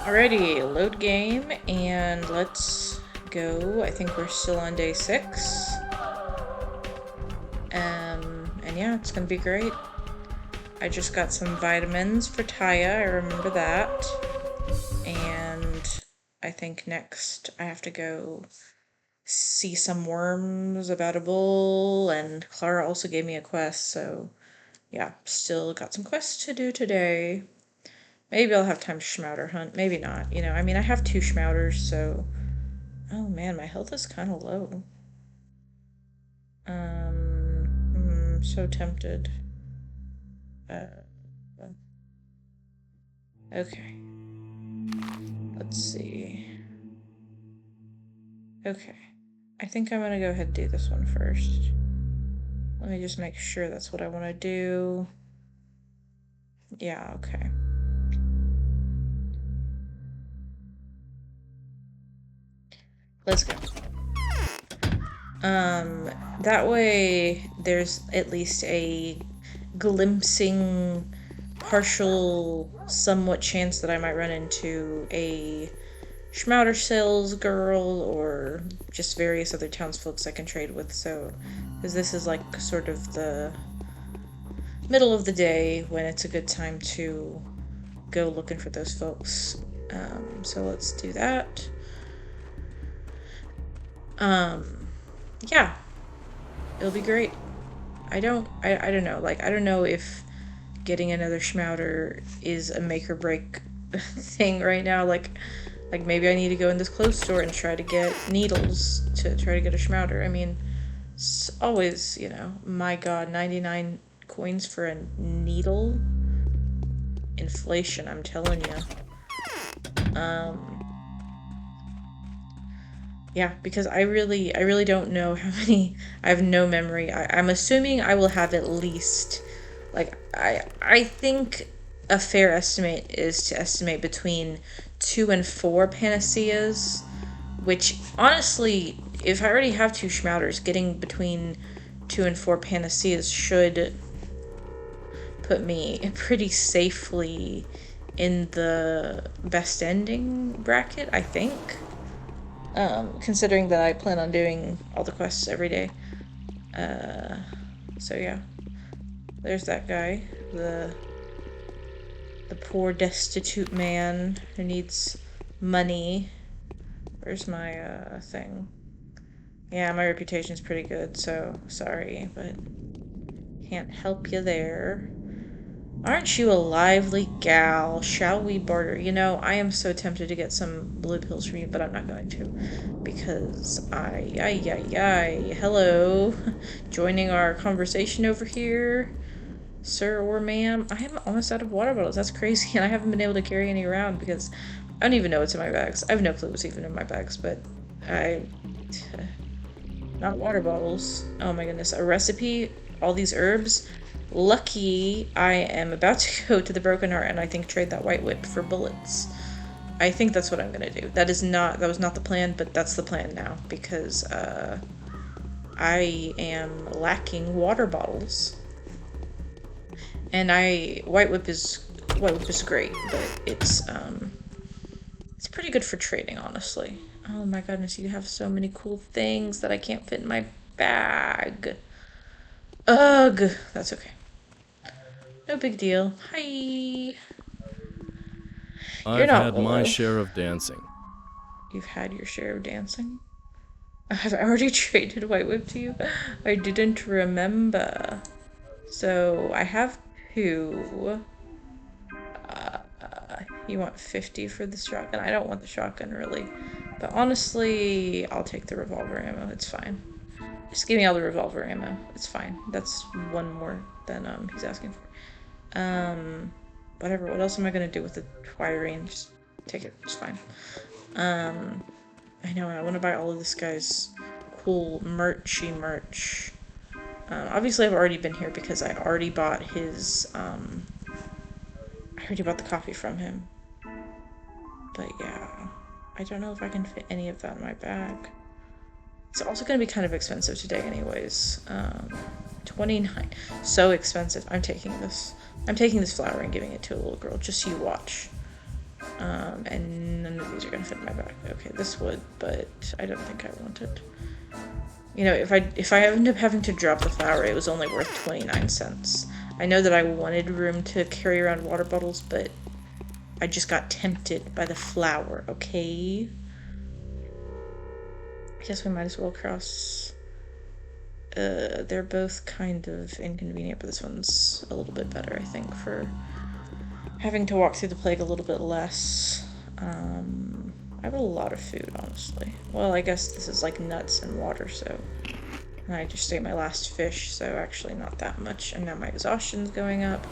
Alrighty, load game, and let's go. I think we're still on day 6. And yeah, it's gonna be great. I just got some vitamins for Taya, I remember that. And I think next I have to go see some worms about a bull, and Clara also gave me a quest, so yeah, still got some quests to do today. Maybe I'll have time to schmouder hunt, maybe not, I mean, I have 2 schmouters, so... Oh man, my health is kind of low. So tempted. Uh, okay. Let's see. Okay. I think I'm gonna go ahead and do this one first. Let me just make sure that's what I want to do. Yeah, okay. Let's go. That way there's at least a glimpsing, partial, somewhat chance that I might run into a Schmouter sales girl or just various other townsfolk I can trade with, so because this is like sort of the middle of the day when it's a good time to go looking for those folks. So let's do that. Yeah, it'll be great. I don't know, like, I don't know if getting another Schmouter is a make or break thing right now, like maybe I need to go in this clothes store and try to get needles to try to get a Schmouter. I mean, it's always, my god, 99 coins for a needle? Inflation, I'm telling you. Yeah, because I really don't know how many. I have no memory. I'm assuming I will have at least, like, I think a fair estimate is to estimate between 2 and 4 panaceas, which honestly, if I already have 2 schmouters, getting between 2 and 4 panaceas should put me pretty safely in the best ending bracket, I think. Considering that I plan on doing all the quests every day. So yeah. There's that guy. The poor destitute man who needs money. Where's my, thing? Yeah, my reputation's pretty good, so sorry, but can't help you there. Aren't you a lively gal? Shall we barter? I am so tempted to get some blue pills from you, but I'm not going to. Because hello. Joining our conversation over here, sir or ma'am. I am almost out of water bottles. That's crazy, and I haven't been able to carry any around because I don't even know what's in my bags. I have no clue what's even in my bags, but I... Not water bottles. Oh my goodness. A recipe? All these herbs? Lucky I am about to go to the Broken Heart and I think trade that white whip for bullets. I think that's what I'm gonna do. That was not the plan, but that's the plan now because I am lacking water bottles. And white whip is great, but it's pretty good for trading, honestly. Oh my goodness, you have so many cool things that I can't fit in my bag. Ugh, that's okay. No big deal. Hi. You're I've not had my Willow. share of dancing. You've had your share of dancing? I've already traded White Whip to you? I didn't remember. So, I have 2. You want 50 for the shotgun? I don't want the shotgun, really. But honestly, I'll take the revolver ammo. It's fine. Just give me all the revolver ammo. It's fine. That's 1 more than he's asking for. Whatever. What else am I gonna do with the Twirine? Just take it. It's fine. I know, I want to buy all of this guy's cool merch. Obviously, I've already been here because I already bought his, I already bought the coffee from him. But yeah, I don't know if I can fit any of that in my bag. It's also going to be kind of expensive today anyways. 29. So expensive. I'm taking this. I'm taking this flower and giving it to a little girl. Just so you watch. And none of these are gonna fit in my bag. Okay, this would, but I don't think I want it. You know, if I end up having to drop the flour, it was only worth 29 cents. I know that I wanted room to carry around water bottles, but I just got tempted by the flour, okay? I guess we might as well cross. They're both kind of inconvenient, but this one's a little bit better, I think, for having to walk through the plague a little bit less. I have a lot of food, honestly. Well, I guess this is like nuts and water, so... And I just ate my last fish, so actually not that much. And now my exhaustion's going up.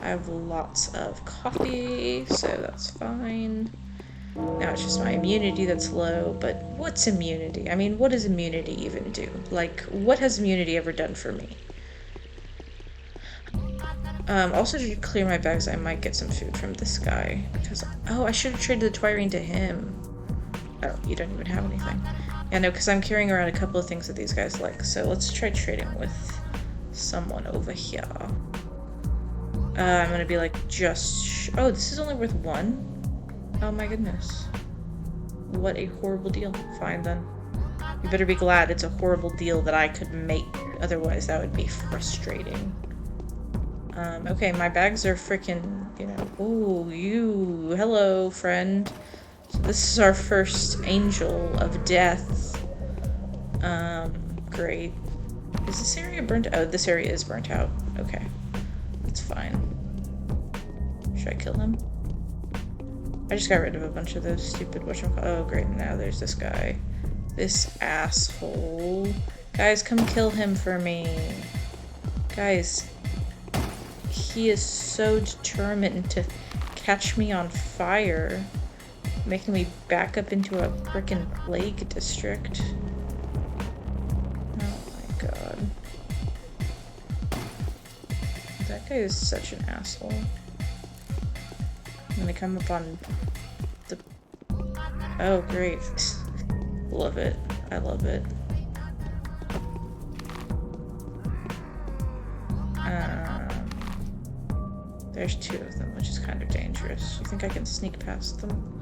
I have lots of coffee, so that's fine. Now it's just my immunity that's low, but what's immunity? I mean, what does immunity even do? Like, what has immunity ever done for me? Also to clear my bags, I might get some food from this guy, because, oh, I should have traded the Twirine to him. Oh, you don't even have anything. Yeah, no, because I'm carrying around a couple of things that these guys like, so let's try trading with someone over here. I'm gonna be like, just... Oh, this is only worth 1? Oh my goodness. What a horrible deal. Fine, then. You better be glad it's a horrible deal that I could make, otherwise that would be frustrating. Okay, my bags are freaking, you know... Ooh, you... Hello, friend. So this is our first angel of death. Great. Is this area burnt out? Oh, this area is burnt out. Okay. That's fine. Should I kill him? I just got rid of a bunch of those stupid whatchamacallit. Oh, great. Now there's this guy. This asshole. Guys, come kill him for me. Guys. He is so determined to catch me on fire. Making me back up into a frickin' plague district. God. That guy is such an asshole. I'm gonna come up on the... Oh, great. Love it. I love it. There's 2 of them, which is kind of dangerous. You think I can sneak past them?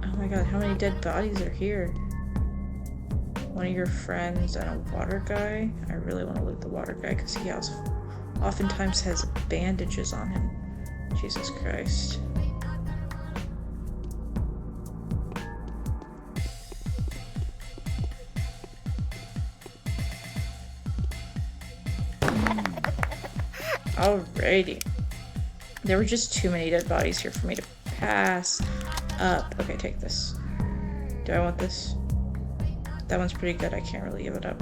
Oh my god, how many dead bodies are here? One of your friends and a water guy. I really want to loot the water guy because he also oftentimes has bandages on him. Jesus Christ. Alrighty. There were just too many dead bodies here for me to pass up. Okay, take this. Do I want this? That one's pretty good. I can't really give it up.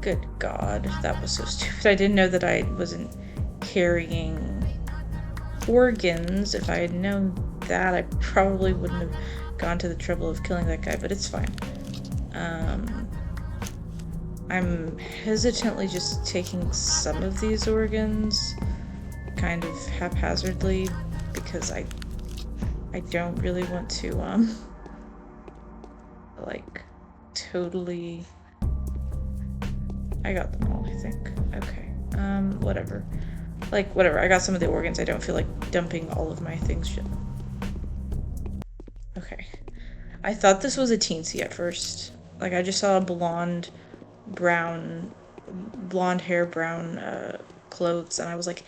Good God, that was so stupid. I didn't know that I wasn't carrying organs. If I had known that, I probably wouldn't have gone to the trouble of killing that guy, but it's fine. I'm hesitantly just taking some of these organs, kind of haphazardly, because I don't really want to, like, totally... I got them all, I think. Okay. Whatever. Like, whatever. I got some of the organs. I don't feel like dumping all of my things yet. Okay. I thought this was a teensy at first. Like, I just saw a blonde hair, brown, clothes, and I was like,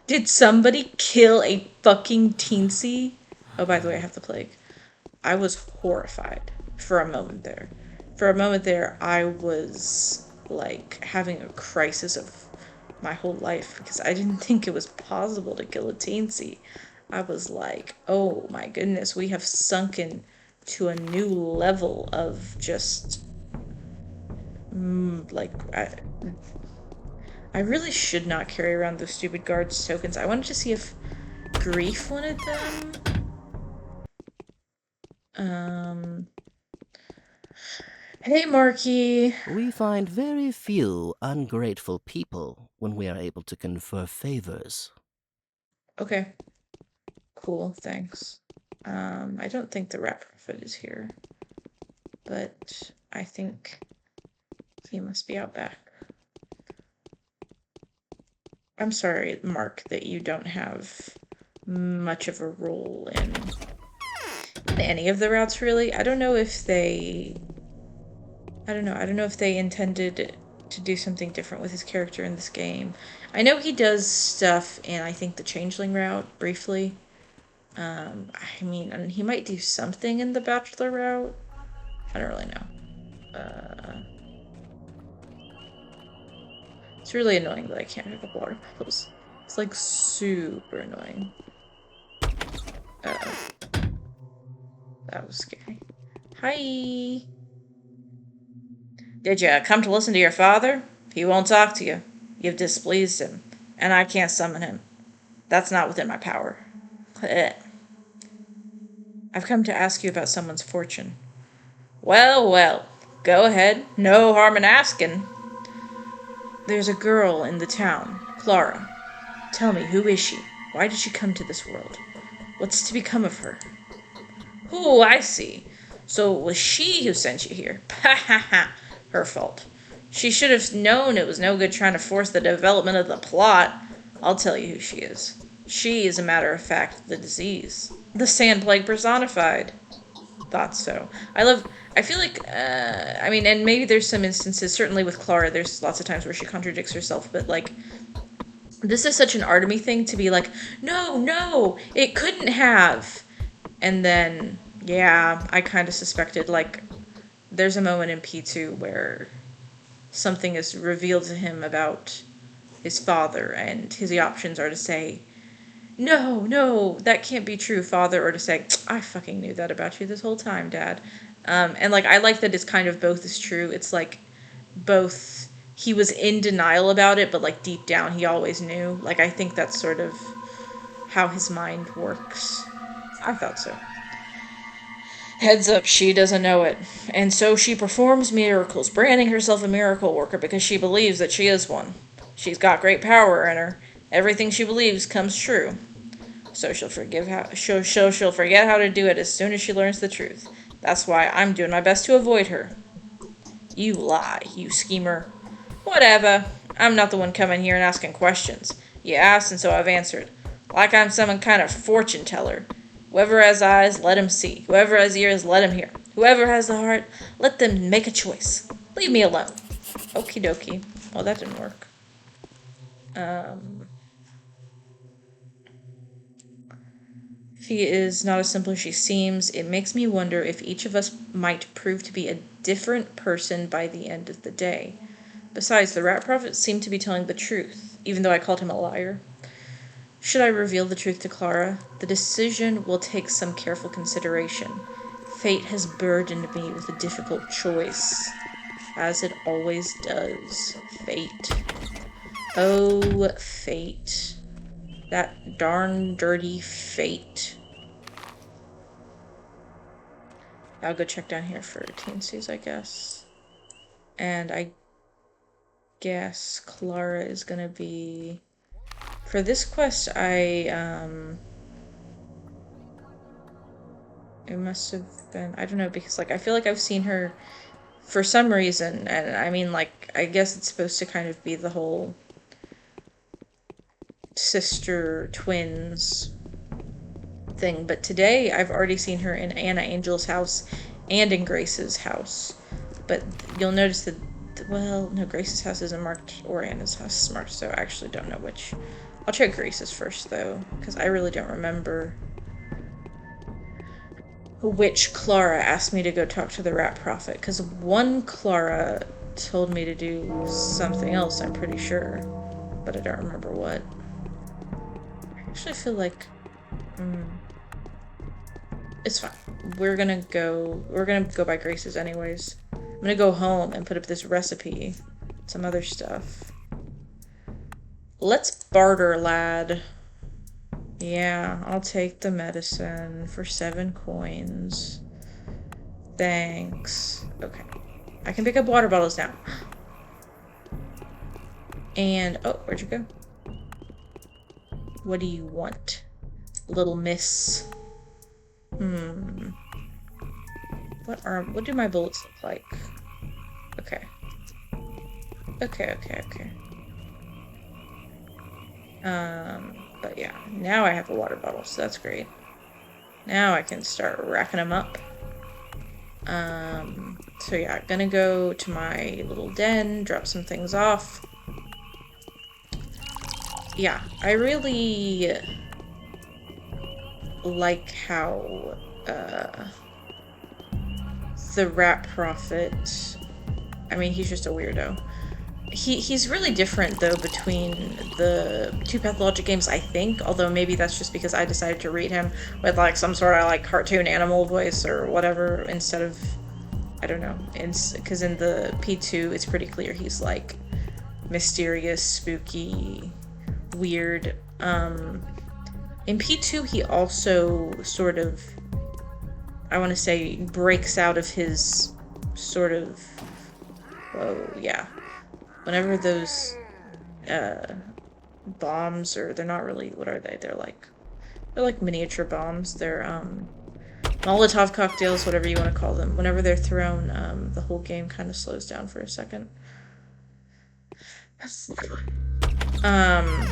did somebody kill a fucking teensy? Oh, by the way, I have the plague. I was horrified for a moment there. For a moment there, I was, like, having a crisis of my whole life because I didn't think it was possible to kill a teensy. I was like, oh my goodness, we have sunken to a new level of just, like, I really should not carry around those stupid guards tokens. I wanted to see if Grief wanted them. Hey, Marky. We find very few ungrateful people when we are able to confer favors. Okay. Cool, thanks. I don't think the Rat Prophet is here, but I think he must be out back. I'm sorry, Mark, that you don't have much of a role in any of the routes, really. I don't know if they I don't know if they intended to do something different with his character in this game. I know he does stuff in, I think, the Changeling route briefly. I mean, and he might do something in the Bachelor route. I don't really know. It's really annoying that I can't pick up water bottles. It's like super annoying. Uh-oh. That was scary. Hi. Did you come to listen to your father? He won't talk to you. You've displeased him, and I can't summon him. That's not within my power. I've come to ask you about someone's fortune. Well, well, go ahead. No harm in asking. There's a girl in the town, Clara. Tell me, who is she? Why did she come to this world? What's to become of her? Oh, I see. So it was she who sent you here. Ha ha ha. Her fault. She should have known it was no good trying to force the development of the plot. I'll tell you who she is. She, as a matter of fact, the disease. The sand plague personified. Thought so. I feel like, I mean, and maybe there's some instances, certainly with Clara, there's lots of times where she contradicts herself, but like, this is such an Artemy thing to be like, no, no, it couldn't have. And then, yeah, I kind of suspected, like, there's a moment in P2 where something is revealed to him about his father, and his options are to say, no, no, that can't be true, father, or to say, I fucking knew that about you this whole time, dad. And, like, I like that it's kind of both is true. It's, like, both, he was in denial about it, but, like, deep down he always knew. Like, I think that's sort of how his mind works. I thought so. Heads up, she doesn't know it. And so she performs miracles, branding herself a miracle worker because she believes that she is one. She's got great power in her. Everything she believes comes true. So she'll forget how to do it as soon as she learns the truth. That's why I'm doing my best to avoid her. You lie, you schemer. Whatever. I'm not the one coming here and asking questions. You asked, and so I've answered. Like I'm some kind of fortune teller. Whoever has eyes, let him see. Whoever has ears, let him hear. Whoever has the heart, let them make a choice. Leave me alone. Okie dokie. Well, that didn't work. She is not as simple as she seems. It makes me wonder if each of us might prove to be a different person by the end of the day. Besides, the rat prophet seemed to be telling the truth, even though I called him a liar. Should I reveal the truth to Clara? The decision will take some careful consideration. Fate has burdened me with a difficult choice, as it always does. Fate. Oh, fate. That darn dirty fate. I'll go check down here for teensies, I guess. And I guess Clara is gonna be... For this quest, it must have been, I don't know, because, like, I feel like I've seen her for some reason, and I mean, like, I guess it's supposed to kind of be the whole sister twins thing, but today I've already seen her in Anna Angel's house and in Grace's house. But you'll notice that, well, no, Grace's house isn't marked, or Anna's house is marked, so I actually don't know which. I'll check Grace's first, though, because I really don't remember which Clara asked me to go talk to the rat prophet, because one Clara told me to do something else, I'm pretty sure, but I don't remember what. I actually feel like, it's fine. We're gonna go by Grace's anyways. I'm gonna go home and put up this recipe, some other stuff. Let's barter, lad. Yeah, I'll take the medicine for 7 coins. Thanks. Okay. I can pick up water bottles now. And, oh, where'd you go? What do you want, little miss? What do my bullets look like? Okay. Okay. But yeah, now I have a water bottle, so that's great. Now I can start racking them up. So yeah, gonna go to my little den, drop some things off. Yeah, I really like how the Rat Prophet, I mean, he's just a weirdo. He's really different though between the two Pathologic games, I think, although maybe that's just because I decided to read him with like some sort of like cartoon animal voice or whatever instead of, I don't know, because in the P2 it's pretty clear he's like mysterious, spooky, weird. In P2 he also sort of, I want to say, breaks out of his sort of, whoa, yeah, whenever those bombs, or they're not really, what are they, they're like miniature bombs, they're Molotov cocktails, whatever you want to call them, whenever they're thrown, the whole game kind of slows down for a second. um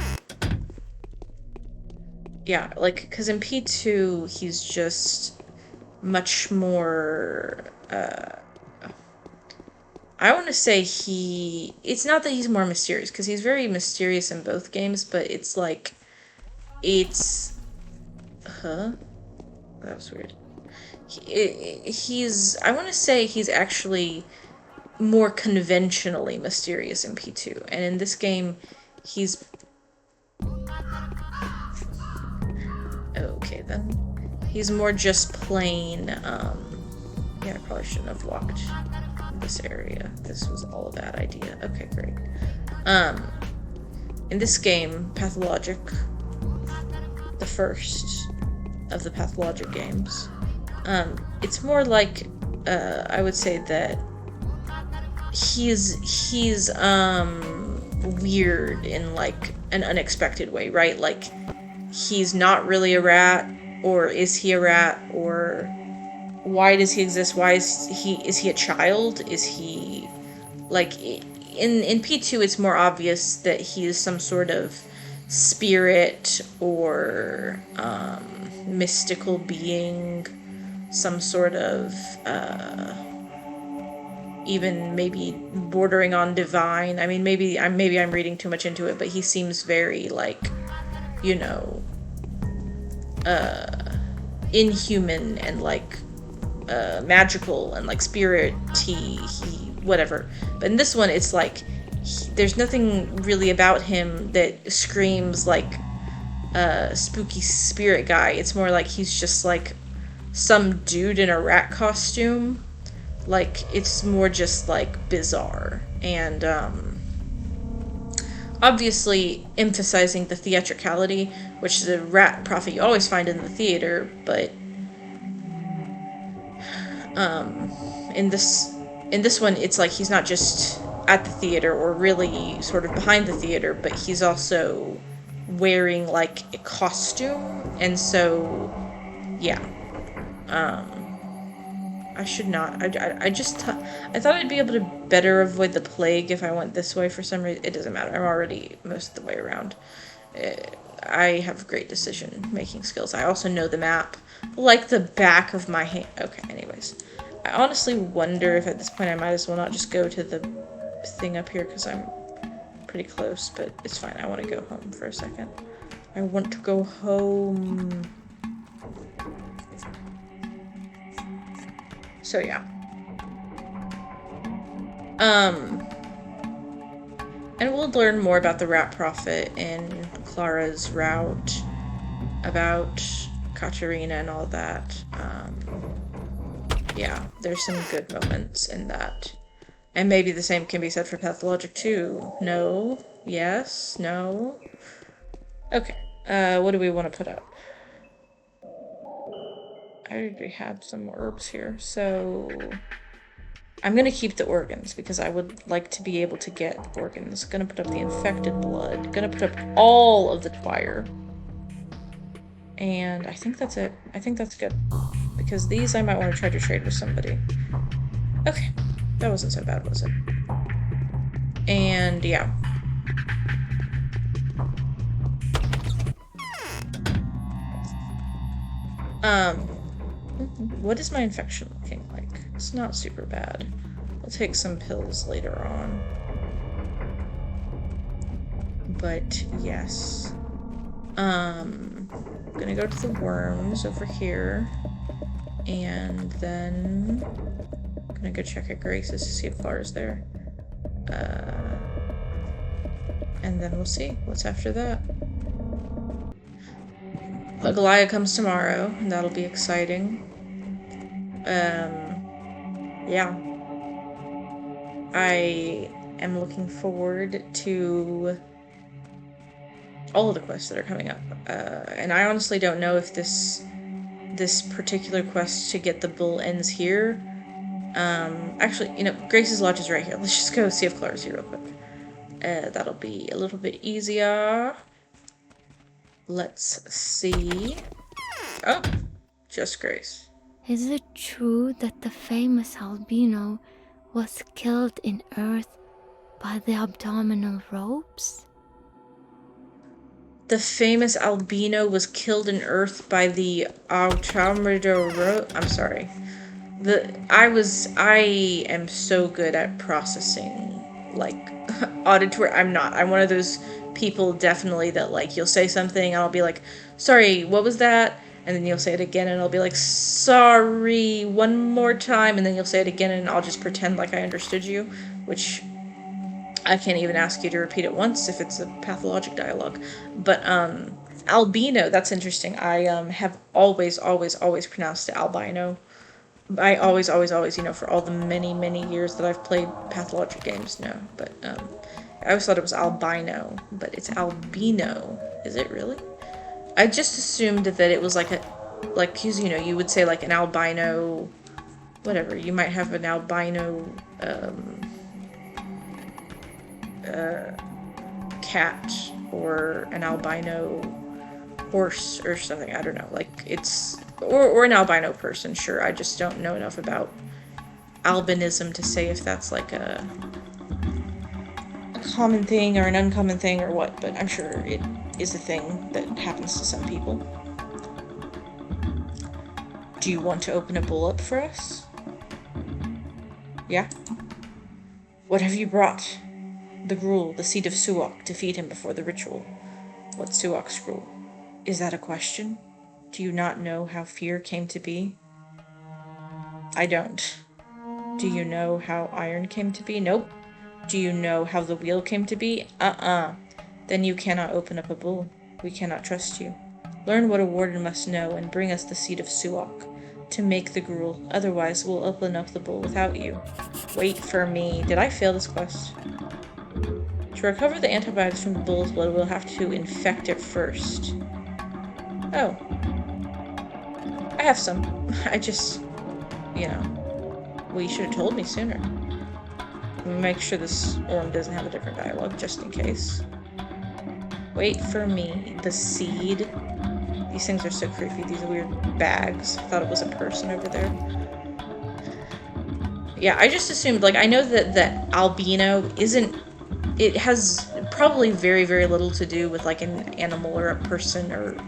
yeah, like, because in P2 he's just much more, I want to say it's not that he's more mysterious, because he's very mysterious in both games, but it's like, it's, huh? That was weird. I want to say he's actually more conventionally mysterious in P2, and in this game, he's, okay then. He's more just plain, yeah, I probably shouldn't have walked this area. This was all a bad idea. Okay, great. Um, in this game, Pathologic, the first of the Pathologic games, it's more like, I would say that he's weird in like an unexpected way, right? Like, he's not really a rat, or is he a rat, or why does he exist? Why is he a child? Is he like, in P2 it's more obvious that he is some sort of spirit or mystical being, some sort of even maybe bordering on divine. I mean, maybe I'm reading too much into it, but he seems very like, you know, inhuman and like magical and like spirit-y, whatever. But in this one, it's like there's nothing really about him that screams like spooky spirit guy. It's more like he's just like some dude in a rat costume. Like, it's more just like bizarre, and obviously emphasizing the theatricality, which is a Rat Prophet you always find in the theater, but in this one it's like he's not just at the theater or really sort of behind the theater, but he's also wearing like a costume. And so yeah, I should not, I thought I'd be able to better avoid the plague if I went this way. For some reason it doesn't matter, I'm already most of the way around. I have great decision making skills. I also know the map like the back of my hand. Okay, anyways, I honestly wonder if at this point I might as well not just go to the thing up here, because I'm pretty close, but it's fine. I want to go home for a second. I want to go home. So yeah. And we'll learn more about the Rat Prophet in Clara's route, about Katerina and all that. Yeah, there's some good moments in that. And maybe the same can be said for Pathologic too. No? Yes? No? Okay. What do we want to put up? I already have some herbs here, so I'm gonna keep the organs because I would like to be able to get organs. Gonna put up the infected blood. Gonna put up all of the twire. And I think that's it. I think that's good. Because these I might want to try to trade with somebody. Okay. That wasn't so bad, was it? And yeah. Um, what is my infection looking like? It's not super bad. I'll take some pills later on. But yes. I'm gonna go to the worms over here. And then I'm gonna go check at Grace's to see if Clara's there. And then we'll see what's after that. Agalaya comes tomorrow, and that'll be exciting. Yeah. I am looking forward to all of the quests that are coming up. And I honestly don't know if this particular quest to get the bull ends here. Actually, Grace's Lodge is right here. Let's just go see if Clara's here real quick. That'll be a little bit easier. Let's see. Oh, just Grace. Is it true that the famous albino was killed in Earth by the abdominal ropes? The famous albino was killed in Earth by the Automrido rope. I'm sorry. I am so good at processing, like, auditory. I'm not. I'm one of those people, definitely, that, like, you'll say something and I'll be like, sorry, what was that? And then you'll say it again and I'll be like, sorry, one more time. And then you'll say it again and I'll just pretend like I understood you, which I can't even ask you to repeat it once if it's a pathologic dialogue. But, albino, that's interesting. I, have always pronounced it albino. I always, for all the many, many years that I've played pathologic games, no. But, I always thought it was albino, but it's albino. Is it really? I just assumed that it was cause, you would say like an albino, whatever, you might have an albino, cat, or an albino horse or something, I don't know, like, it's, or an albino person, sure, I just don't know enough about albinism to say if that's like a common thing or an uncommon thing or what, but I'm sure it is a thing that happens to some people. Do you want to open a bowl up for us? Yeah? What have you brought? The gruel, the seed of Suok, to feed him before the ritual. What's Suok's gruel? Is that a question? Do you not know how fear came to be? I don't. Do you know how iron came to be? Nope. Do you know how the wheel came to be? Then you cannot open up a bowl. We cannot trust you. Learn what a warden must know and bring us the seed of Suok to make the gruel. Otherwise, we'll open up the bowl without you. Wait for me. Did I fail this quest? To recover the antibiotics from the bull's blood, we'll have to infect it first. Oh. I have some. I just, well, you should have told me sooner. Make sure this one doesn't have a different dialogue, just in case. Wait for me. The seed. These things are so creepy. These weird bags. I thought it was a person over there. Yeah, I just assumed, like, I know that albino isn't... It has probably very, very little to do with, like, an animal or a person or a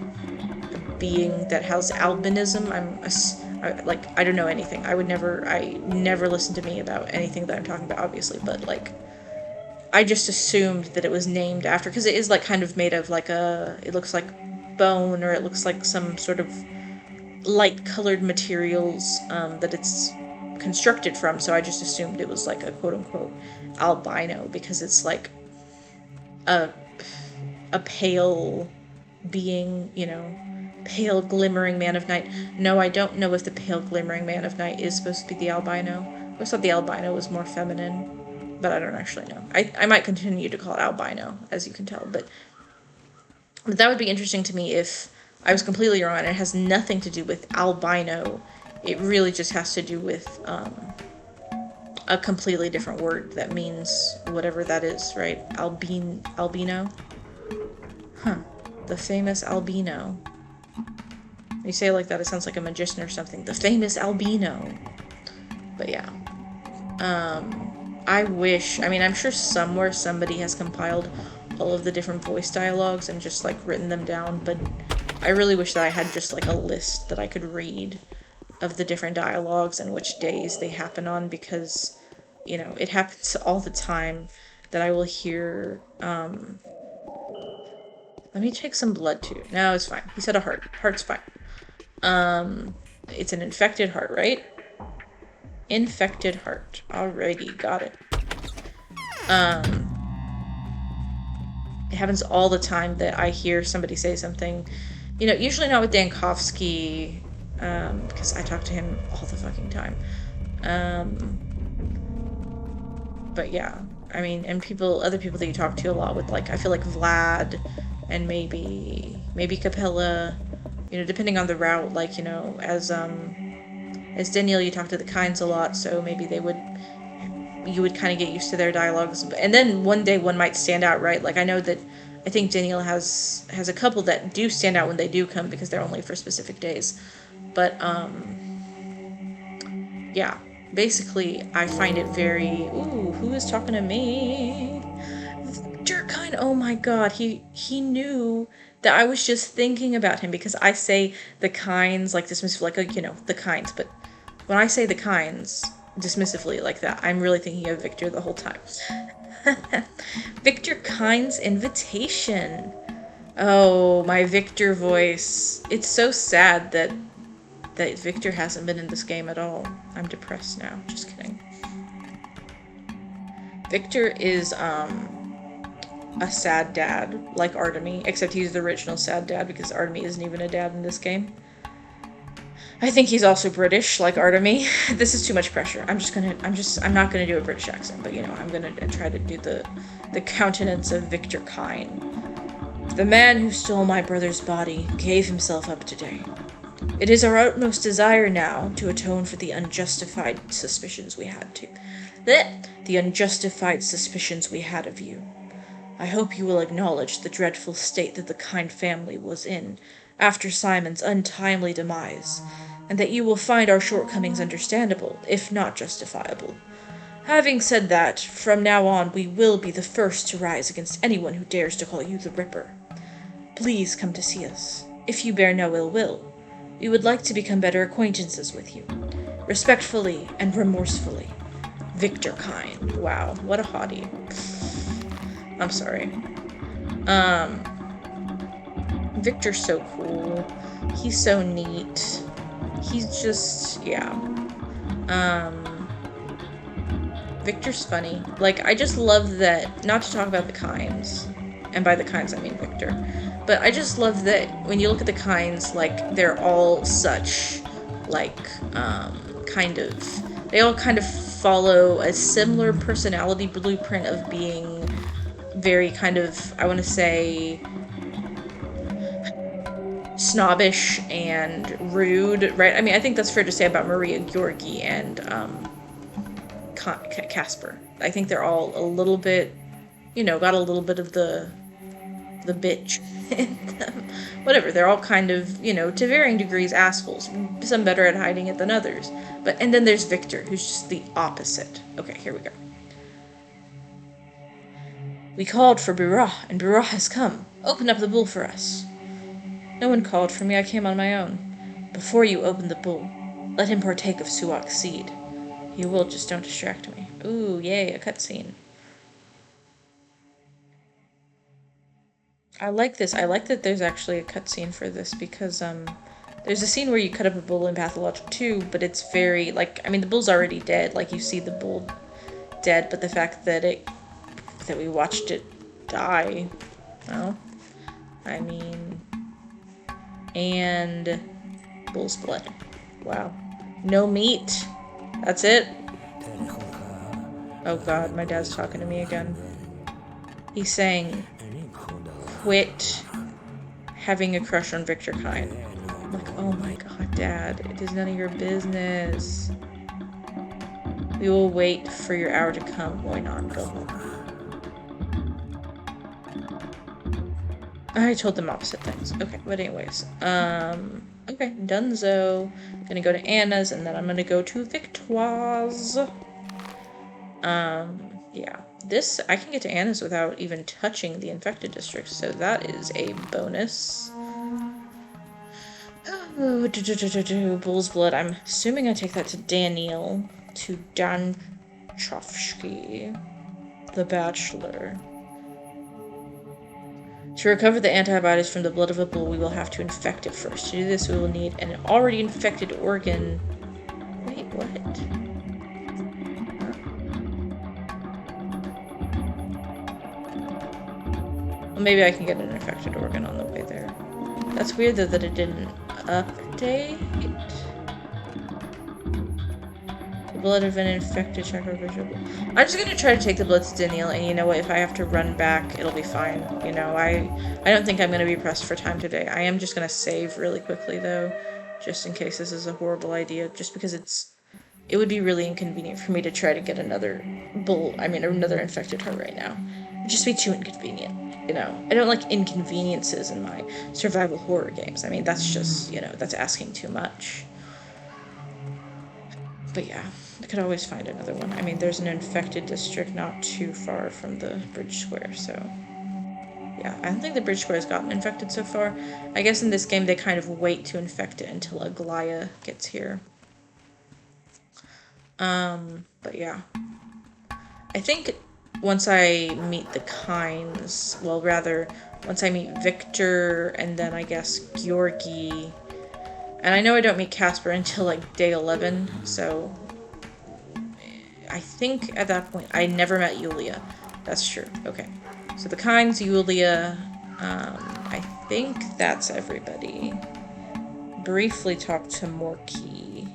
being that has albinism. I don't know anything. I never listen to me about anything that I'm talking about, obviously, but, like, I just assumed that it was named after, because it is, like, kind of made of, like, it looks like bone, or it looks like some sort of light-colored materials, that it's constructed from, so I just assumed it was, like, a quote-unquote albino, because it's, like, a pale being, pale glimmering man of night. No, I don't know if the pale glimmering man of night is supposed to be the albino. I always thought the albino was more feminine, but I don't actually know. I might continue to call it albino, as you can tell, but that would be interesting to me if I was completely wrong and it has nothing to do with albino. It really just has to do with a completely different word that means whatever that is, right? Albino? Huh. The famous albino. When you say it like that, it sounds like a magician or something. The famous albino. But yeah. I'm sure somewhere somebody has compiled all of the different voice dialogues and just, like, written them down, but I really wish that I had just like a list that I could read of the different dialogues and which days they happen on, because, you know, it happens all the time that I will hear, let me take some blood too. No, it's fine. He said a heart. Heart's fine. It's an infected heart, right? Infected heart. Alrighty, got it. It happens all the time that I hear somebody say something. You know, usually not with Dankovsky, because I talk to him all the fucking time. But yeah, I mean, and other people that you talk to a lot with, like, I feel like Vlad, and maybe Capella, you know, depending on the route, like, you know, as Danielle, you talk to the Kinds a lot, so maybe you would kind of get used to their dialogues, and then one day one might stand out, right? Like, I think Danielle has a couple that do stand out when they do come, because they're only for specific days. But yeah, basically I find it very, ooh, who is talking to me? Durkheim, oh my god, he knew that I was just thinking about him, because I say the Kinds like dismissive, like, you know, the Kinds, but when I say the Kinds dismissively like that, I'm really thinking of Victor the whole time. Victor Kind's invitation. Oh, my Victor voice. It's so sad that Victor hasn't been in this game at all. I'm depressed now. Just kidding. Victor is a sad dad, like Artemy, except he's the original sad dad, because Artemy isn't even a dad in this game. I think he's also British, like Artemy. This is too much pressure. I'm not gonna do a British accent, but, you know, I'm gonna try to do the countenance of Victor Kine. The man who stole my brother's body gave himself up today. It is our utmost desire now to atone for the unjustified suspicions we had the unjustified suspicions we had of you. I hope you will acknowledge the dreadful state that the Kind family was in after Simon's untimely demise, and that you will find our shortcomings understandable, if not justifiable. Having said that, from now on we will be the first to rise against anyone who dares to call you the Ripper. Please come to see us, if you bear no ill will. We would like to become better acquaintances with you. Respectfully and remorsefully, Victor Kine. Wow, what a hottie. I'm sorry. Victor's so cool. He's so neat. He's just, yeah. Victor's funny. Like, I just love that, not to talk about the Kinds, and by the Kinds I mean Victor, but I just love that when you look at the Kinds, like, they're all such, like, they all kind of follow a similar personality blueprint of being very kind of, I want to say, snobbish and rude, right? I mean, I think that's fair to say about Maria, Georgi, and Casper. I think they're all a little bit, you know, got a little bit of the bitch in them. Whatever, they're all kind of, you know, to varying degrees assholes. Some better at hiding it than others. And then there's Victor, who's just the opposite. Okay, here we go. We called for Birah, and Birah has come. Open up the bull for us. No one called for me, I came on my own. Before you open the bull, let him partake of Suak's seed. He will, just don't distract me. Ooh, yay, a cutscene. I like this. I like that there's actually a cutscene for this, because, there's a scene where you cut up a bull in Pathologic 2, but it's very, like, I mean, the bull's already dead. Like, you see the bull dead, but the fact that we watched it die, well, I mean, and bull's blood. Wow. No meat. That's it? Oh god, my dad's talking to me again. He's saying, quit having a crush on Victor Kine. I'm like, oh my god, Dad, it is none of your business. We will wait for your hour to come. Why not? Go home. I told them opposite things. Okay, but anyways. Okay, Dunzo. Gonna go to Anna's, and then I'm gonna go to Victoire's. Yeah. This, I can get to Anna's without even touching the infected district, so that is a bonus. Bull's blood. I'm assuming I take that to Daniel. To Dan Chofsky, the Bachelor. To recover the antibodies from the blood of a bull, we will have to infect it first. To do this, we will need an already infected organ. Wait, what? Well, maybe I can get an infected organ on the way there. That's weird, though, that it didn't update. The blood of an infected visual. I'm just gonna try to take the blood to Daniel, and you know what? If I have to run back, it'll be fine. You know, I don't think I'm gonna be pressed for time today. I am just gonna save really quickly, though, just in case this is a horrible idea. Just because it would be really inconvenient for me to try to get another another infected heart right now. It'd just be too inconvenient. You know, I don't like inconveniences in my survival horror games. I mean, that's just, you know, that's asking too much. But yeah, I could always find another one. I mean, there's an infected district not too far from the bridge square, so... Yeah, I don't think the bridge square has gotten infected so far. I guess in this game they kind of wait to infect it until Aglaya gets here. But yeah. I think once I meet the Kynes, well, rather, once I meet Victor and then I guess Georgi, and I know I don't meet Casper until like day 11, so I think at that point I never met Yulia. That's true. Okay. So the Kynes, Yulia, I think that's everybody. Briefly talked to Morky.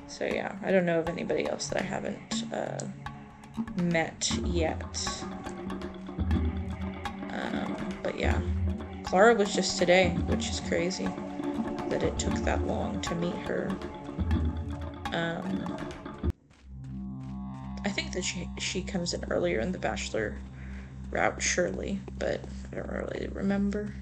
So yeah, I don't know of anybody else that I haven't met yet. But yeah, Clara was just today, which is crazy that it took that long to meet her. I think that she comes in earlier in the Bachelor route, surely, but I don't really remember.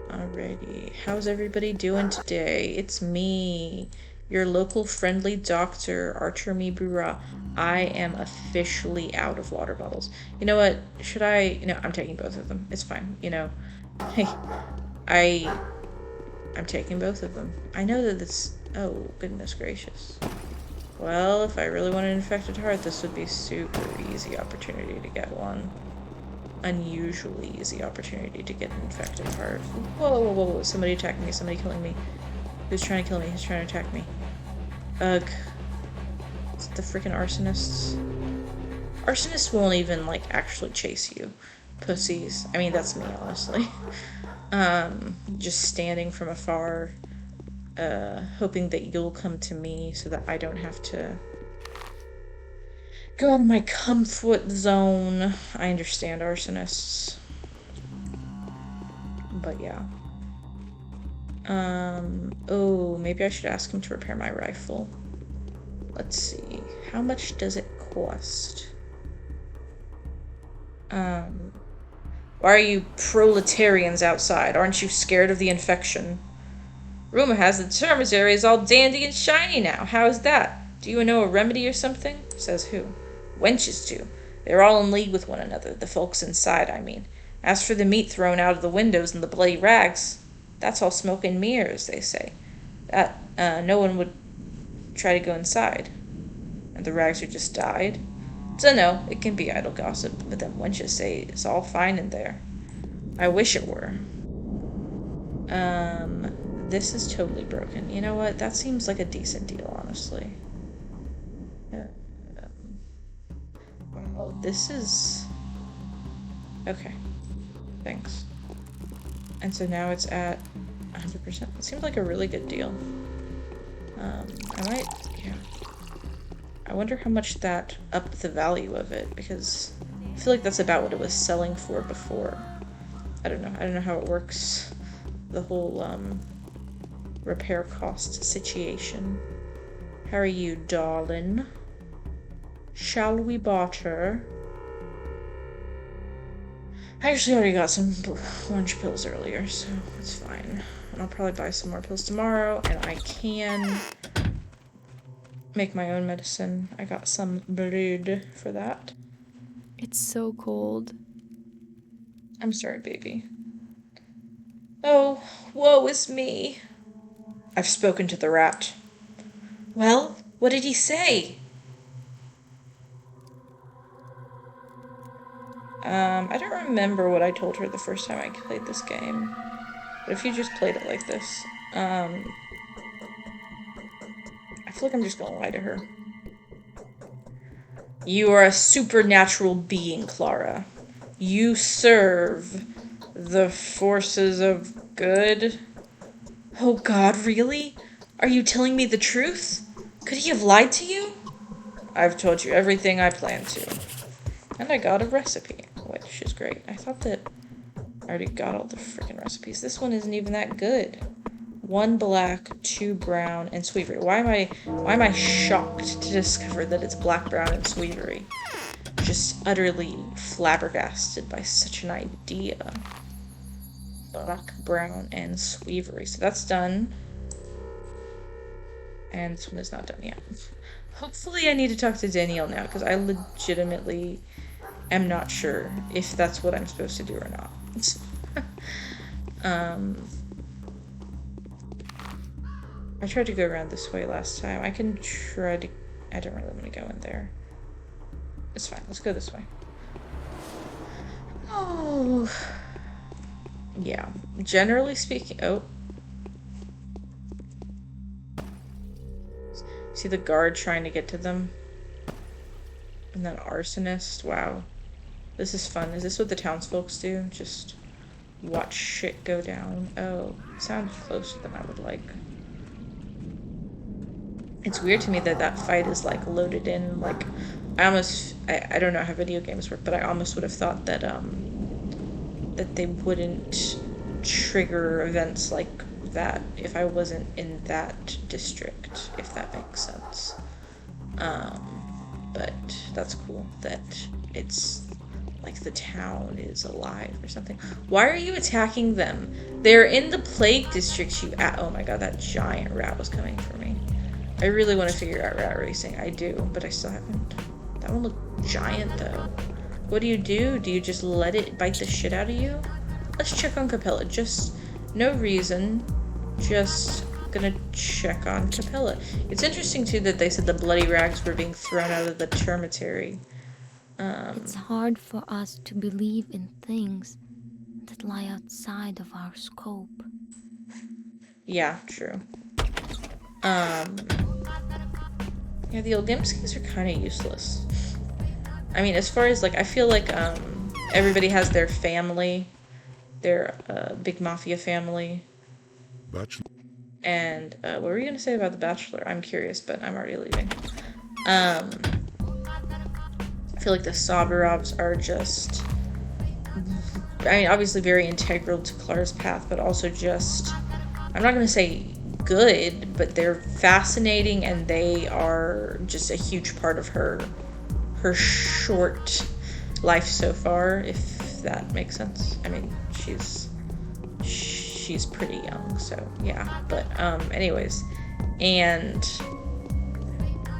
Alrighty, how's everybody doing today? It's me, your local friendly doctor, Archer Mibura. I am officially out of water bottles. You know what? Should I? No, I'm taking both of them. It's fine. You know, hey, I'm taking both of them. I know that this. Oh goodness gracious. Well, if I really want an infected heart, this would be super easy opportunity to get one. Unusually easy opportunity to get an infected heart. Whoa, whoa, whoa, whoa. Somebody attacking me. Somebody killing me. Who's trying to kill me? Who's trying to attack me? Ugh. It's the freaking arsonists. Arsonists won't even, like, actually chase you. Pussies. I mean, that's me, honestly. Just standing from afar, hoping that you'll come to me so that I don't have to go out of my comfort zone. I understand arsonists. But yeah. Oh, maybe I should ask him to repair my rifle. Let's see. How much does it cost? Why are you proletarians outside? Aren't you scared of the infection? Rumor has it the termitory is all dandy and shiny now. How is that? Do you know a remedy or something? Says who? Wenches do. They're all in league with one another, the folks inside, I mean. As for the meat thrown out of the windows and the bloody rags, that's all smoke and mirrors, they say. That, no one would try to go inside. And the rags are just dyed. Dunno, it can be idle gossip, but them wenches say it's all fine in there. I wish it were. This is totally broken. You know what? That seems like a decent deal, honestly. Oh, this is... Okay. Thanks. And so now it's at 100%. It seems like a really good deal. I might... Yeah. I wonder how much that upped the value of it, because I feel like that's about what it was selling for before. I don't know. I don't know how it works. The whole, repair cost situation. How are you, darling? Shall we barter? I actually already got some lunch pills earlier, so it's fine. And I'll probably buy some more pills tomorrow, and I can make my own medicine. I got some blood for that. It's so cold. I'm sorry, baby. Oh, Woe is me. I've spoken to the rat. Well, what did he say? I don't remember what I told her the first time I played this game. But if you just played it like this, I feel like I'm just gonna lie to her. You are a supernatural being, Clara. You serve the forces of good. Oh god, really? Are you telling me the truth? Could he have lied to you? I've told you everything I plan to. And I got a recipe, which is great. I thought that I already got all the freaking recipes. This one isn't even that good. 1 black, 2 brown, and sweetery. Why am I shocked to discover that it's black, brown, and sweetery? Just utterly flabbergasted by such an idea. Black, brown, and sweetery. So that's done. And this one is not done yet. Hopefully I need to talk to Danielle now, because I legitimately am not sure if that's what I'm supposed to do or not. I tried to go around this way last time. I can try to... I don't really want to go in there. It's fine. Let's go this way. Oh. Yeah. Generally speaking... Oh. See the guard trying to get to them? And that arsonist? Wow. This is fun. Is this what the townsfolk do? Just watch shit go down? Oh. It sounds closer than I would like. It's weird to me that that fight is, like, loaded in, like, I don't know how video games work, but I almost would have thought that, that they wouldn't trigger events like that if I wasn't in that district, if that makes sense. But that's cool that it's, like, the town is alive or something. Why are you attacking them? They're in the plague district, oh my god, that giant rat was coming for me. I really want to figure out rat racing. I do, but I still haven't. That one looked giant, though. What do? Do you just let it bite the shit out of you? Let's check on Capella. Just, no reason. Just gonna check on Capella. It's interesting, too, that they said the bloody rags were being thrown out of the termitary. It's hard for us to believe in things that lie outside of our scope. Yeah, true. Yeah, the Olimskis are kind of useless. I mean, as far as, like, I feel like, everybody has their family. Their, big mafia family. Bachelor. And, what were you gonna say about the Bachelor? I'm curious, but I'm already leaving. I feel like the Soberovs are just... I mean, obviously very integral to Clara's path, but also just... I'm not gonna say good, but they're fascinating, and they are just a huge part of her short life so far, if that makes sense. I mean, she's pretty young, so yeah. But anyways, and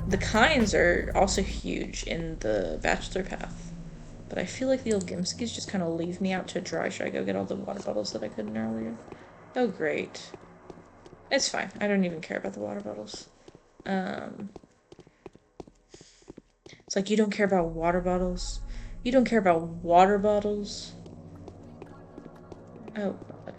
the Kynes are also huge in the Bachelor path, but I feel like the Olgimskis just kind of leave me out to dry. Should I go get all the water bottles that I couldn't earlier? Oh great. It's fine. I don't even care about the water bottles. It's like, you don't care about water bottles? You don't care about water bottles? Oh, God.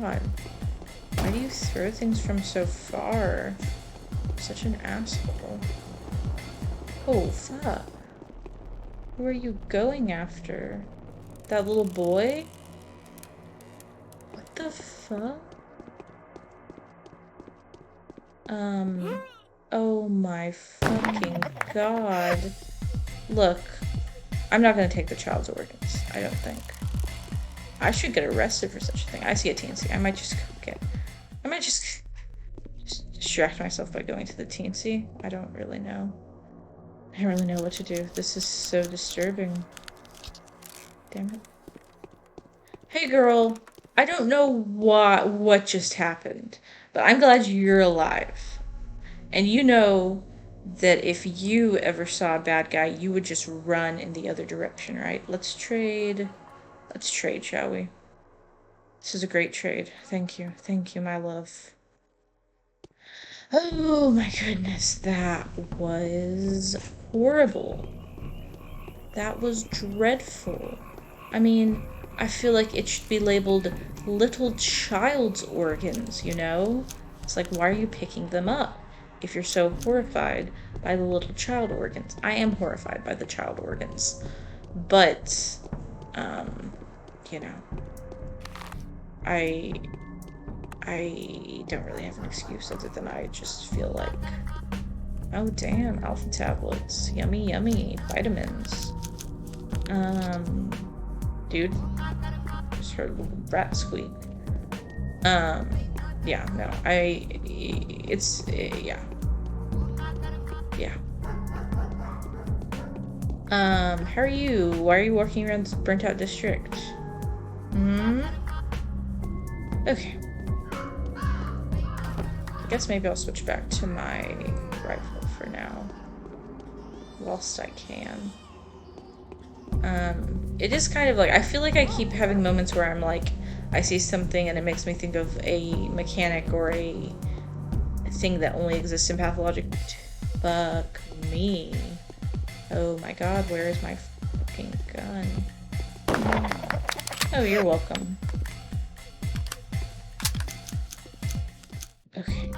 God. Why do you throw things from so far? Such an asshole. Oh, fuck. Who are you going after? That little boy? What the fuck? Oh my fucking god. Look, I'm not gonna take the child's organs, I don't think. I should get arrested for such a thing. I see a TNC. I might just distract myself by going to the TNC. I don't really know. I don't really know what to do. This is so disturbing. Damn it. Hey girl, I don't know what just happened, but I'm glad you're alive. And you know that if you ever saw a bad guy, you would just run in the other direction, right? Let's trade. Let's trade, shall we? This is a great trade. Thank you. Thank you, my love. Oh my goodness, that was horrible. That was dreadful. I mean, I feel like it should be labeled little child's organs, you know? It's like, why are you picking them up if you're so horrified by the little child organs? I am horrified by the child organs. But, you know, I don't really have an excuse other than I just feel like, oh damn, alpha tablets, yummy yummy, vitamins. Dude, just heard a little rat squeak. Yeah, no, yeah. Yeah. How are you? Why are you walking around this burnt out district? Okay. I guess maybe I'll switch back to my rifle for now. Whilst I can. It is kind of like, I feel like I keep having moments where I'm like, I see something and it makes me think of a mechanic or a thing that only exists in Pathologic. Fuck me. Oh my god, where is my fucking gun? Oh, you're welcome. Okay.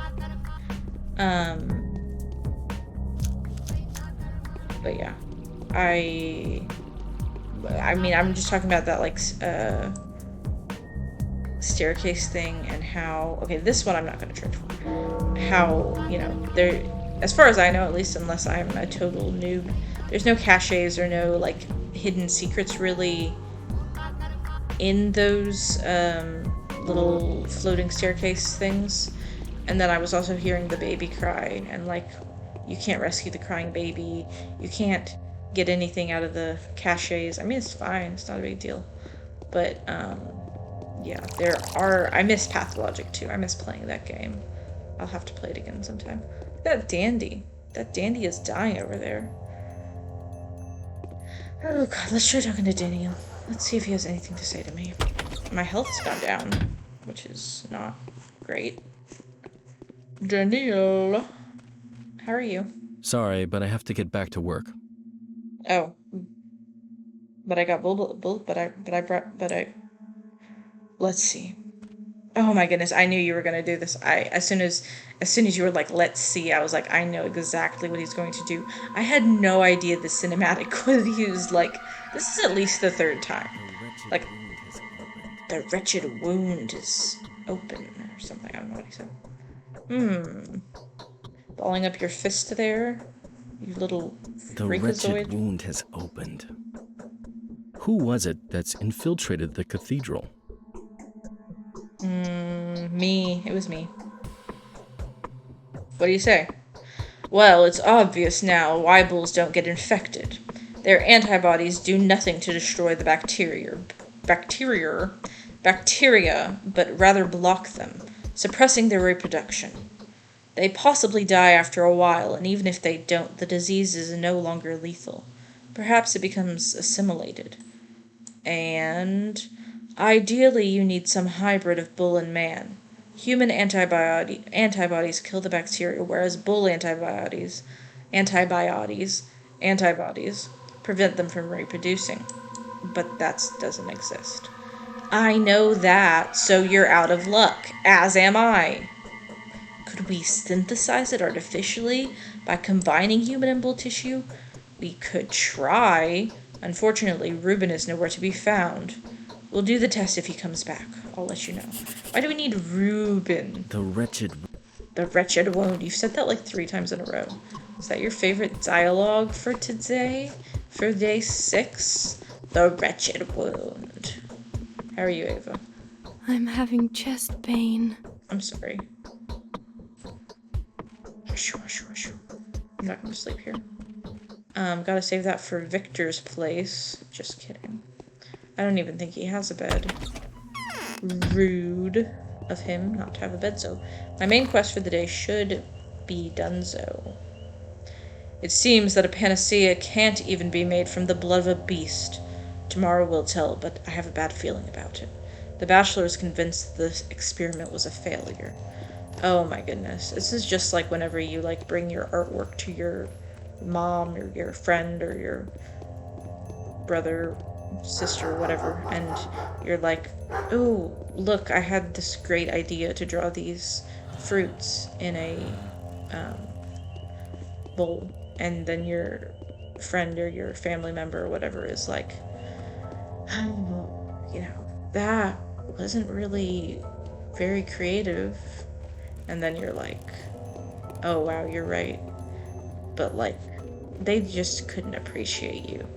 But yeah. I mean, I'm just talking about that, like, staircase thing and how... Okay, this one I'm not gonna trade for. How, you know, there... As far as I know, at least, unless I'm a total noob, there's no caches or no, like, hidden secrets, really, in those, little floating staircase things. And then I was also hearing the baby cry, and, like, you can't rescue the crying baby. You can't get anything out of the caches. I mean, it's fine. It's not a big deal. But, yeah, there are... I miss Pathologic, too. I miss playing that game. I'll have to play it again sometime. That dandy. That dandy is dying over there. Oh, God. Let's try talking to Daniel. Let's see if he has anything to say to me. My health's gone down, which is not great. Daniel. How are you? Sorry, but I have to get back to work. Oh. But I got let's see. Oh my goodness, I knew you were gonna do this. As soon as you were like, let's see, I was like, I know exactly what he's going to do. I had no idea the cinematic was used. Like, this is at least the third time. Like, the wretched wound is open or something. I don't know what he said. Balling up your fist there, you little The freakazoid. wretched wound has opened. Who was it that's infiltrated the cathedral? Me. It was me. What do you say? Well, it's obvious now why bulls don't get infected. Their antibodies do nothing to destroy the bacteria, but rather block them, suppressing their reproduction. They possibly die after a while, and even if they don't, the disease is no longer lethal. Perhaps it becomes assimilated. And ideally you need some hybrid of bull and man. Human antibodies kill the bacteria, whereas bull antibodies prevent them from reproducing. But that doesn't exist. I know that, so you're out of luck, as am I. Could we synthesize it artificially by combining human and bull tissue? We could try. Unfortunately, Reuben is nowhere to be found. We'll do the test if he comes back. I'll let you know. Why do we need Reuben? The wretched wound. You've said that like 3 times in a row. Is that your favorite dialogue for today? For day 6? The wretched wound. How are you, Ava? I'm having chest pain. I'm sorry. I'm not gonna sleep here. Gotta save that for Victor's place. Just kidding. I don't even think he has a bed. Rude of him not to have a bed, so my main quest for the day should be donezo. It seems that a panacea can't even be made from the blood of a beast. Tomorrow will tell, but I have a bad feeling about it. The bachelor is convinced the experiment was a failure. Oh my goodness. This is just like whenever you like bring your artwork to your mom or your friend or your brother, sister, whatever, and you're like, oh, look, I had this great idea to draw these fruits in a um, bowl. And then your friend or your family member or whatever is like, oh, that wasn't really very creative. And then you're like, oh, wow, you're right. But like, they just couldn't appreciate you.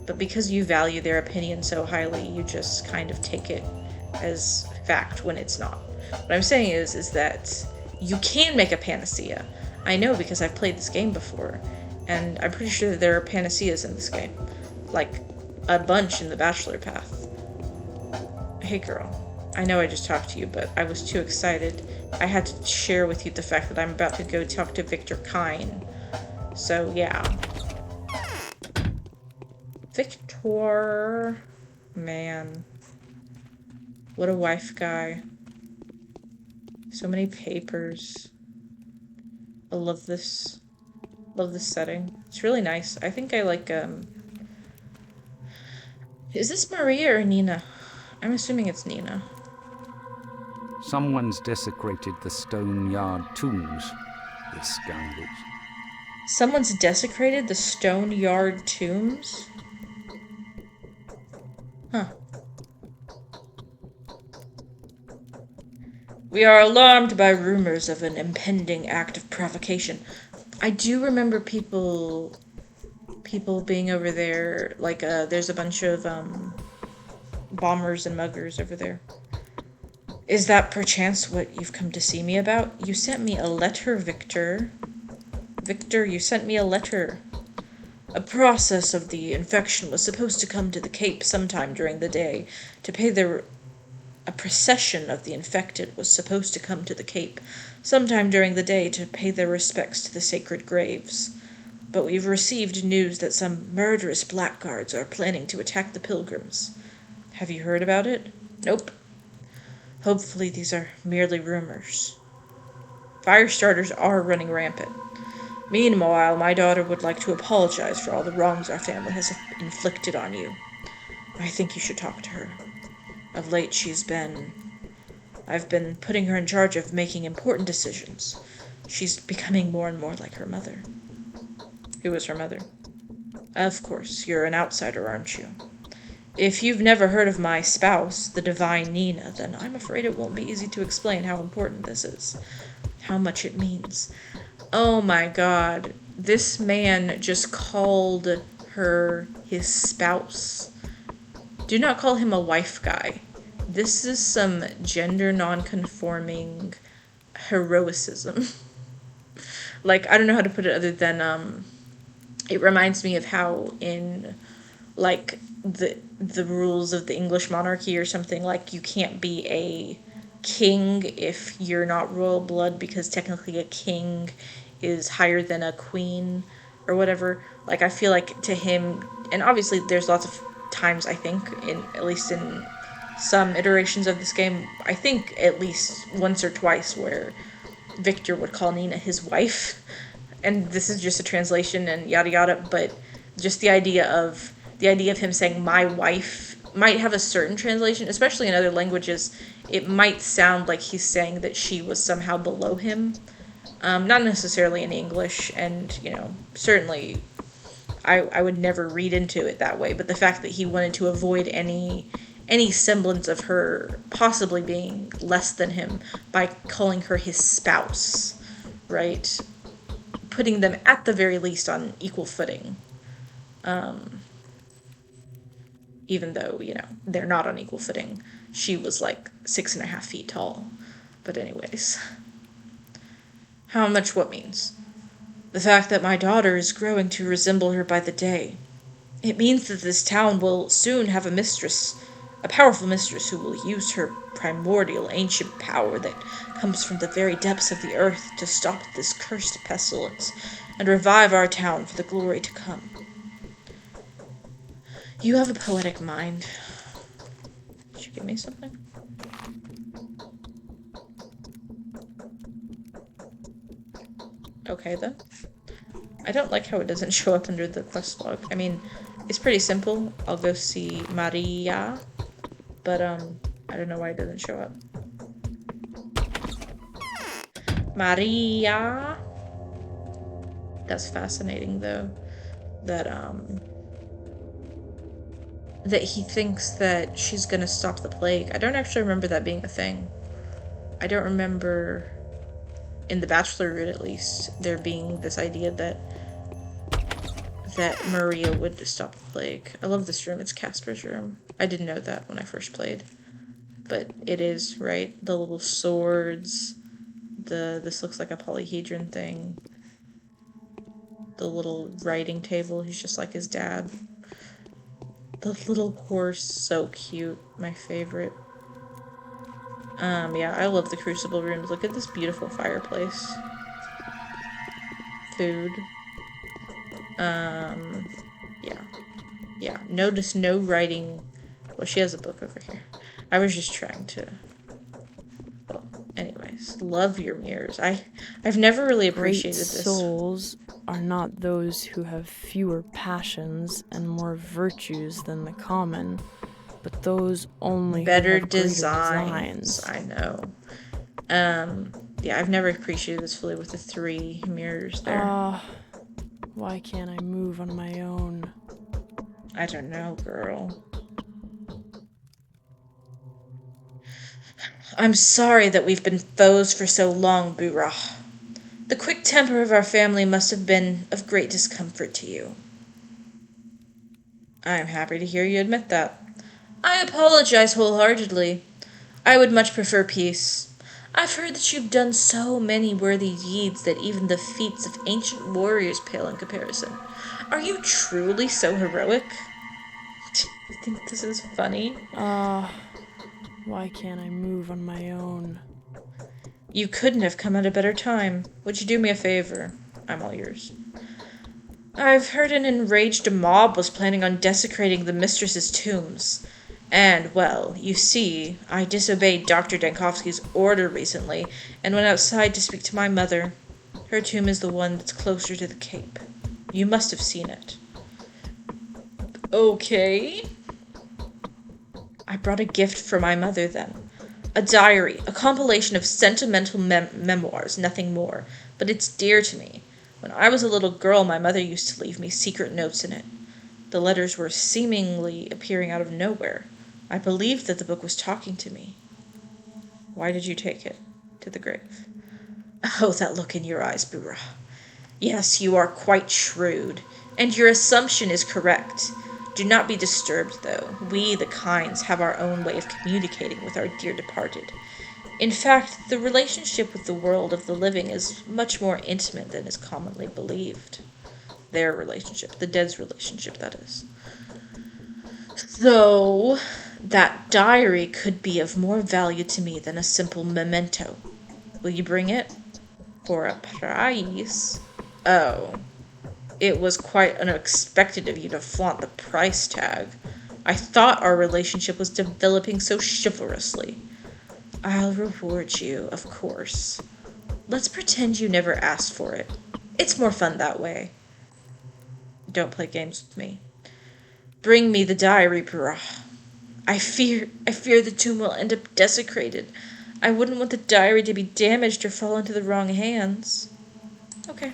But because you value their opinion so highly, you just kind of take it as fact when it's not. What I'm saying is that you can make a panacea. I know because I've played this game before, and I'm pretty sure that there are panaceas in this game. Like, a bunch in the Bachelor Path. Hey girl, I know I just talked to you, but I was too excited. I had to share with you the fact that I'm about to go talk to Victor Kine. So, yeah. Victor. Man. What a wife guy. So many papers. I love this. Love this setting. It's really nice. I think I like, Is this Maria or Nina? I'm assuming it's Nina. Someone's desecrated the stone yard tombs, the scoundrels. Someone's desecrated the stone yard tombs? Huh. We are alarmed by rumors of an impending act of provocation. I do remember people being over there, like, there's a bunch of, bombers and muggers over there. Is that perchance what you've come to see me about? You sent me a letter, Victor. Victor, you sent me a letter. A process of the infection was supposed to come to the Cape sometime during the day to pay their... A procession of the infected was supposed to come to the Cape sometime during the day to pay their respects to the sacred graves. But we've received news that some murderous blackguards are planning to attack the pilgrims. Have you heard about it? Nope. Hopefully these are merely rumors. Fire starters are running rampant. Meanwhile, my daughter would like to apologize for all the wrongs our family has inflicted on you. I think you should talk to her. Of late, I've been putting her in charge of making important decisions. She's becoming more and more like her mother. Who was her mother? Of course, you're an outsider, aren't you? If you've never heard of my spouse, the divine Nina, then I'm afraid it won't be easy to explain how important this is. How much it means. Oh my god. This man just called her his spouse. Do not call him a wife guy. This is some gender non-conforming heroicism. Like, I don't know how to put it other than, it reminds me of how in, like, the rules of the English monarchy or something, like, you can't be a king if you're not royal blood because technically a king is higher than a queen or whatever. Like, I feel like to him, and obviously there's lots of times, I think, at least in some iterations of this game, I think at least once or twice where Victor would call Nina his wife, and this is just a translation and yada yada, but just the idea of him saying my wife might have a certain translation, especially in other languages. It might sound like he's saying that she was somehow below him. Not necessarily in English, and, certainly I would never read into it that way, but the fact that he wanted to avoid any semblance of her possibly being less than him by calling her his spouse, right? Putting them at the very least on equal footing. Even though, they're not on equal footing. She was like 6.5 feet tall. But anyways. How much what means? The fact that my daughter is growing to resemble her by the day. It means that this town will soon have a powerful mistress who will use her primordial ancient power that comes from the very depths of the earth to stop this cursed pestilence. and revive our town for the glory to come. You have a poetic mind. Did you give me something? Okay, then. I don't like how it doesn't show up under the quest log. I mean, it's pretty simple. I'll go see Maria, but, I don't know why it doesn't show up. Maria! That's fascinating, though. That he thinks that she's gonna stop the plague. I don't actually remember that being a thing. I don't remember, in the Bachelor route at least, there being this idea that Maria would stop the plague. I love this room. It's Casper's room. I didn't know that when I first played. But it is, right? The little swords. This looks like a polyhedron thing. The little writing table. He's just like his dad. The little horse, so cute. My favorite. Yeah, I love the Crucible rooms. Look at this beautiful fireplace. Food. Yeah. Yeah, notice no writing. Well, she has a book over here. I was just trying to... Well, anyways, love your mirrors. I've never really appreciated Great this. souls are not those who have fewer passions and more virtues than the common, but those only Better who have designs. greater designs. I know. Yeah, I've never appreciated this fully with the 3 mirrors there. Why can't I move on my own? I don't know, girl. I'm sorry that we've been foes for so long, Burah. The quick temper of our family must have been of great discomfort to you. I am happy to hear you admit that. I apologize wholeheartedly. I would much prefer peace. I've heard that you've done so many worthy deeds that even the feats of ancient warriors pale in comparison. Are you truly so heroic? Do you think this is funny? Why can't I move on my own? You couldn't have come at a better time. Would you do me a favor? I'm all yours. I've heard an enraged mob was planning on desecrating the mistress's tombs. And, well, you see, I disobeyed Dr. Dankovsky's order recently and went outside to speak to my mother. Her tomb is the one that's closer to the cape. You must have seen it. Okay. I brought a gift for my mother then. A diary, a compilation of sentimental memoirs, nothing more. But it's dear to me. When I was a little girl, my mother used to leave me secret notes in it. The letters were seemingly appearing out of nowhere. I believed that the book was talking to me. Why did you take it to the grave? Oh, that look in your eyes, Burah. Yes, you are quite shrewd, and your assumption is correct. Do not be disturbed, though. We, the Kinds, have our own way of communicating with our dear departed. In fact, the relationship with the world of the living is much more intimate than is commonly believed. Their relationship, the dead's relationship, that is. Though, that diary could be of more value to me than a simple memento. Will you bring it? For a price? Oh. It was quite unexpected of you to flaunt the price tag. I thought our relationship was developing so chivalrously. I'll reward you, of course. Let's pretend you never asked for it. It's more fun that way. Don't play games with me. Bring me the diary, Burah. I fear the tomb will end up desecrated. I wouldn't want the diary to be damaged or fall into the wrong hands. Okay.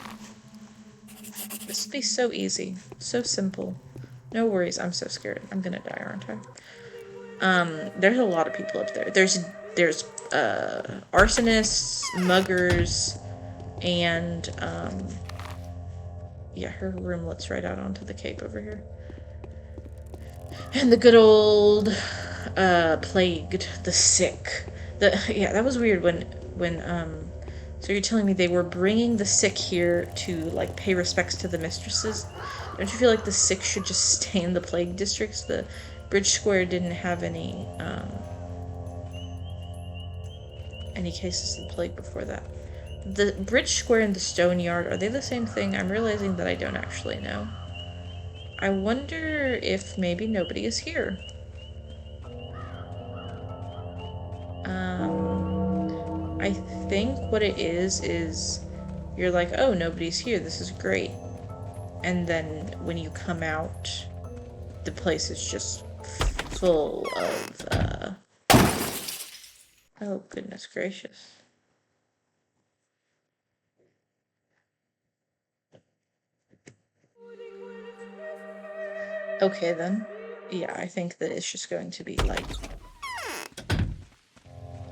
This will be so easy. So simple. No worries, I'm so scared. I'm gonna die, aren't I? There's a lot of people up there. There's arsonists, muggers, and, yeah, her room lets right out onto the cape over here. And the good old, plagued, the sick. Yeah, that was weird so you're telling me they were bringing the sick here to, like, pay respects to the mistresses? Don't you feel like the sick should just stay in the plague districts? The Bridge Square didn't have any cases of the plague before that. The bridge square and the stone yard, are they the same thing? I'm realizing that I don't actually know. I wonder if maybe nobody is here. I think what it is you're like, oh, nobody's here, this is great. And then when you come out, the place is just full of, oh, goodness gracious. Okay, then. Yeah, I think that it's just going to be, like,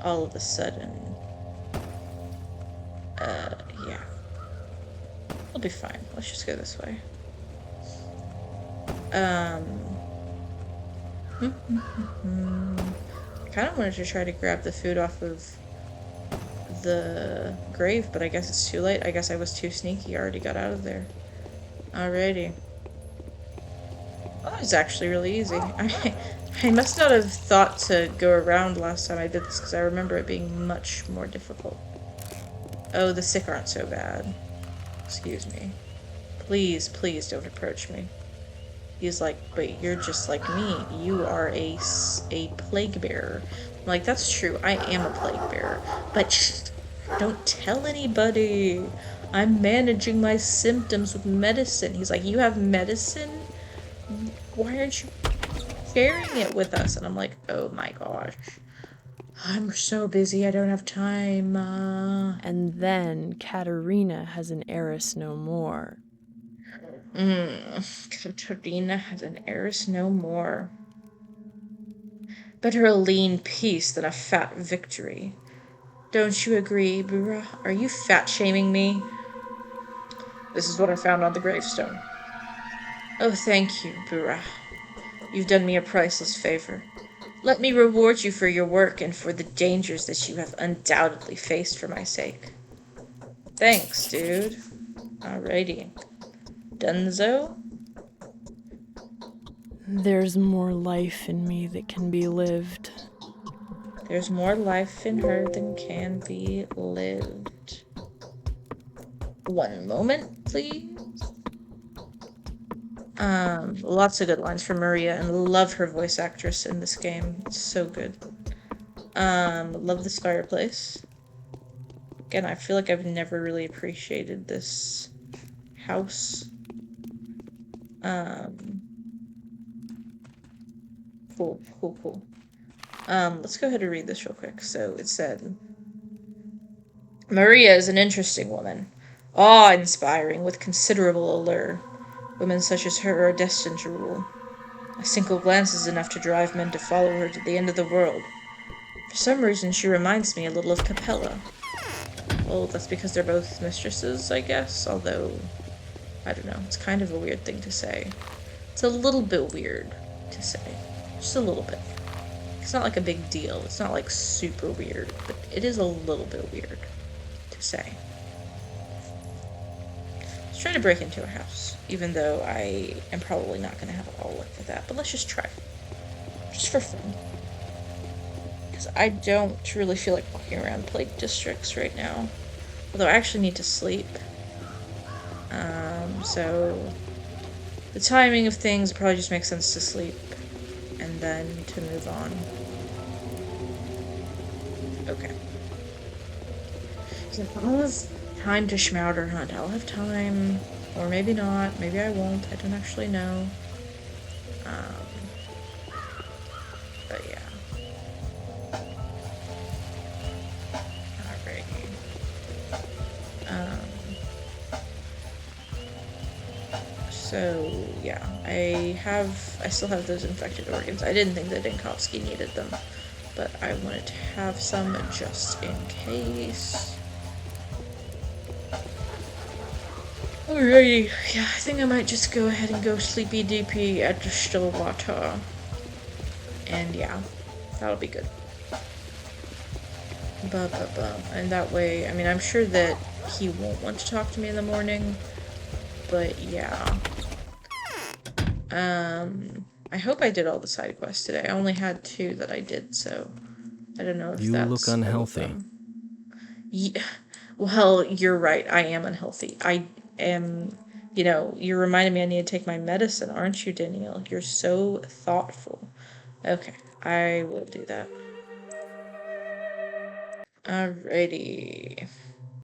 all of a sudden. Yeah. It'll be fine. Let's just go this way. I kind of wanted to try to grab the food off of the grave, but I guess it's too late. I guess I was too sneaky. I already got out of there. Alrighty. Well, that was actually really easy. I must not have thought to go around last time I did this, because I remember it being much more difficult. Oh, the sick aren't so bad. Excuse me. Please, please don't approach me. He's like, but you're just like me. You are a plague bearer. I'm like, that's true. I am a plague bearer. But shh, don't tell anybody. I'm managing my symptoms with medicine. He's like, you have medicine? Why aren't you sharing it with us? And I'm like, oh my gosh. I'm so busy, I don't have time. And then Katerina has an heiress no more. Katerina has an heiress no more. Better a lean peace than a fat victory. Don't you agree, Bura? Are you fat-shaming me? This is what I found on the gravestone. Oh, thank you, Bura. You've done me a priceless favor. Let me reward you for your work and for the dangers that you have undoubtedly faced for my sake. Thanks, dude. Alrighty. Dunzo? There's more life in me that can be lived. There's more life in her than can be lived. One moment, please. Lots of good lines from Maria, and love her voice actress in this game. It's so good. Love this fireplace. Again, I feel like I've never really appreciated this house. Cool. Let's go ahead and read this real quick. So it said, Maria is an interesting woman, awe-inspiring with considerable allure. Women such as her are destined to rule. A single glance is enough to drive men to follow her to the end of the world. For some reason, she reminds me a little of Capella. Well, that's because they're both mistresses, I guess, although, I don't know, it's kind of a weird thing to say. It's a little bit weird to say. Just a little bit. It's not like a big deal. It's not like super weird, but it is a little bit weird to say. Let's try to break into a house, even though I am probably not going to have all luck with that, but let's just try. Just for fun. Because I don't really feel like walking around plague districts right now. Although I actually need to sleep. So the timing of things probably just makes sense to sleep and then to move on. Okay. So I'll have time to Schmouder hunt. I'll have time, or maybe not. Maybe I won't. I don't actually know. But yeah. Alrighty. So yeah, I still have those infected organs. I didn't think that Dinkowski needed them, but I wanted to have some just in case. Alrighty, yeah, I think I might just go ahead and go sleepy DP at the Stillwater. And yeah, that'll be good. And that way, I mean, I'm sure that he won't want to talk to me in the morning, but yeah. I hope I did all the side quests today. I only had 2 that I did, so I don't know if You that's look all of unhealthy. them. Yeah. Well, you're right. I am unhealthy. I am, you're reminding me I need to take my medicine, aren't you, Danielle? You're so thoughtful. Okay, I will do that. Alrighty.